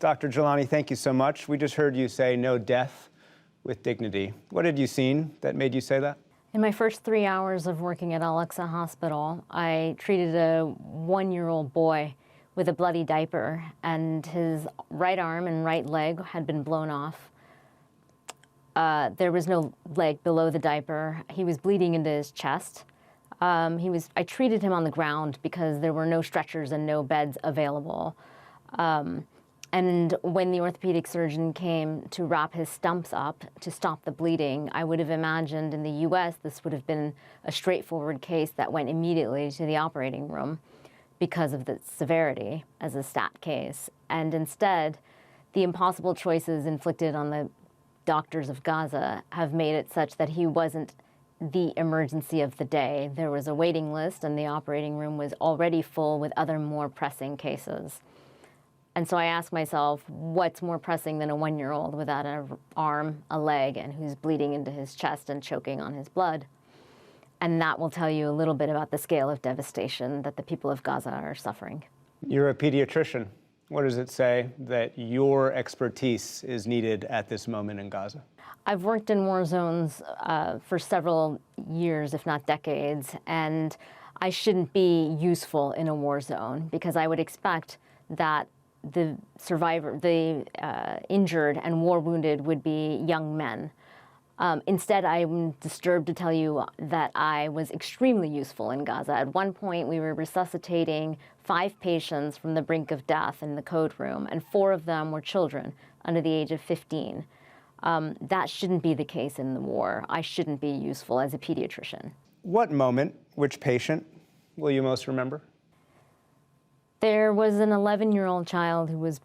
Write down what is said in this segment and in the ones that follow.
Dr. Jilani, thank you so much. We just heard you say no death with dignity. What had you seen that made you say that? In my first 3 hours of working at Al-Aqsa Hospital, I treated a 1-year-old boy with a bloody diaper, and his right arm and right leg had been blown off. There was no leg below the diaper. He was bleeding into his chest. I treated him on the ground because there were no stretchers and no beds available. And when the orthopedic surgeon came to wrap his stumps up to stop the bleeding, I would have imagined in the US this would have been a straightforward case that went immediately to the operating room because of the severity as a stat case. And instead, the impossible choices inflicted on the doctors of Gaza have made it such that he wasn't the emergency of the day. There was a waiting list, and the operating room was already full with other more pressing cases. And so I asked myself, what's more pressing than a 1-year-old without an arm, a leg, and who's bleeding into his chest and choking on his blood? And that will tell you a little bit about the scale of devastation that the people of Gaza are suffering. You're a pediatrician. What does it say that your expertise is needed at this moment in Gaza? I've worked in war zones for several years, if not decades, and I shouldn't be useful in a war zone because I would expect that the injured and war wounded would be young men. Instead, I'm disturbed to tell you that I was extremely useful in Gaza. At one point, we were resuscitating 5 patients from the brink of death in the code room, and 4 of them were children under the age of 15. That shouldn't be the case in the war. I shouldn't be useful as a pediatrician. What moment, which patient will you most remember? There was an 11-year-old child who was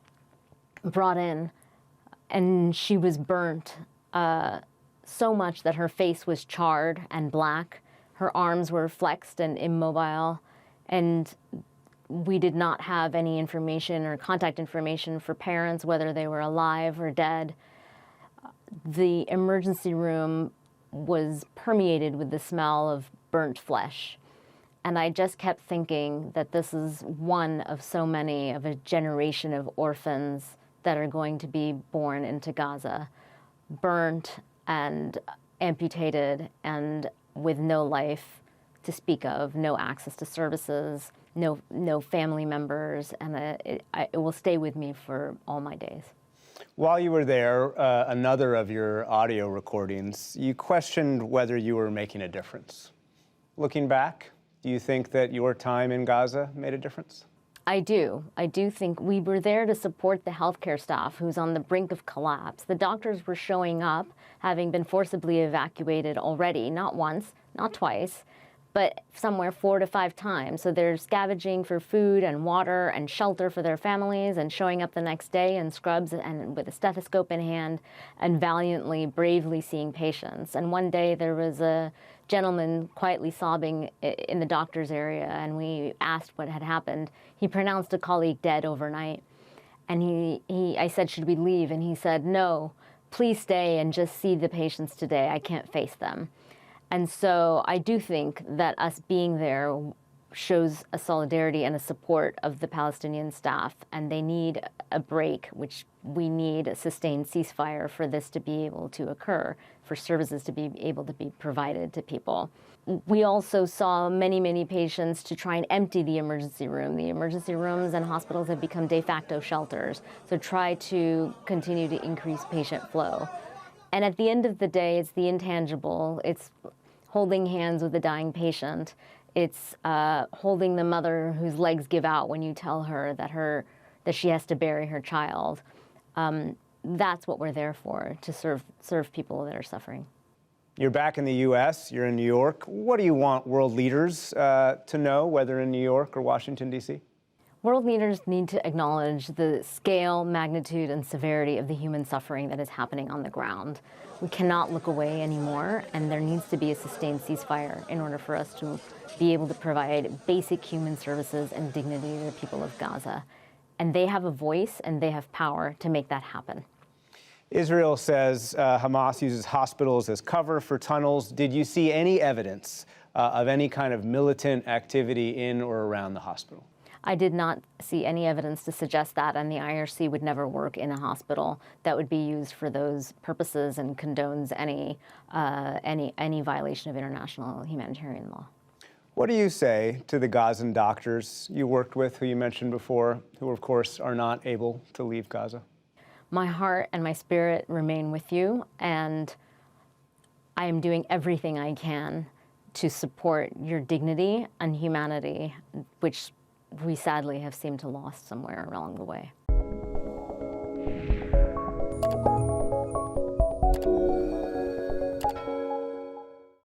brought in, and she was burnt so much that her face was charred and black. Her arms were flexed and immobile, and we did not have any information or contact information for parents, whether they were alive or dead. The emergency room was permeated with the smell of burnt flesh. And I just kept thinking that this is one of so many of a generation of orphans that are going to be born into Gaza, burnt and amputated and with no life to speak of, no access to services, no family members, and it will stay with me for all my days. While you were there, another of your audio recordings, you questioned whether you were making a difference. Looking back, do you think that your time in Gaza made a difference? I do. I do think we were there to support the healthcare staff who's on the brink of collapse. The doctors were showing up, having been forcibly evacuated already, not once, not twice, but somewhere 4 to 5 times. So they're scavenging for food and water and shelter for their families and showing up the next day in scrubs and with a stethoscope in hand and valiantly, bravely seeing patients. And one day there was a gentleman quietly sobbing in the doctor's area, and we asked what had happened. He pronounced a colleague dead overnight. And I said, should we leave? And he said, no, please stay and just see the patients today. I can't face them. And so I do think that us being there shows a solidarity and a support of the Palestinian staff, and they need a break, which we need a sustained ceasefire for this to be able to occur, for services to be able to be provided to people. We also saw many, many patients to try and empty the emergency room. The emergency rooms and hospitals have become de facto shelters, so try to continue to increase patient flow. And at the end of the day, it's the intangible. It's holding hands with a dying patient. It's holding the mother whose legs give out when you tell her that she has to bury her child. That's what we're there for, to serve people that are suffering. You're back in the U.S., you're in New York. What do you want world leaders to know, whether in New York or Washington, D.C.? World leaders need to acknowledge the scale, magnitude, and severity of the human suffering that is happening on the ground. We cannot look away anymore, and there needs to be a sustained ceasefire in order for us to be able to provide basic human services and dignity to the people of Gaza. And they have a voice, and they have power to make that happen. Israel says Hamas uses hospitals as cover for tunnels. Did you see any evidence of any kind of militant activity in or around the hospital? I did not see any evidence to suggest that, and the IRC would never work in a hospital that would be used for those purposes and condones any violation of international humanitarian law. What do you say to the Gazan doctors you worked with, who you mentioned before, who of course are not able to leave Gaza? My heart and my spirit remain with you, and I am doing everything I can to support your dignity and humanity, which we sadly have seemed to lost somewhere along the way.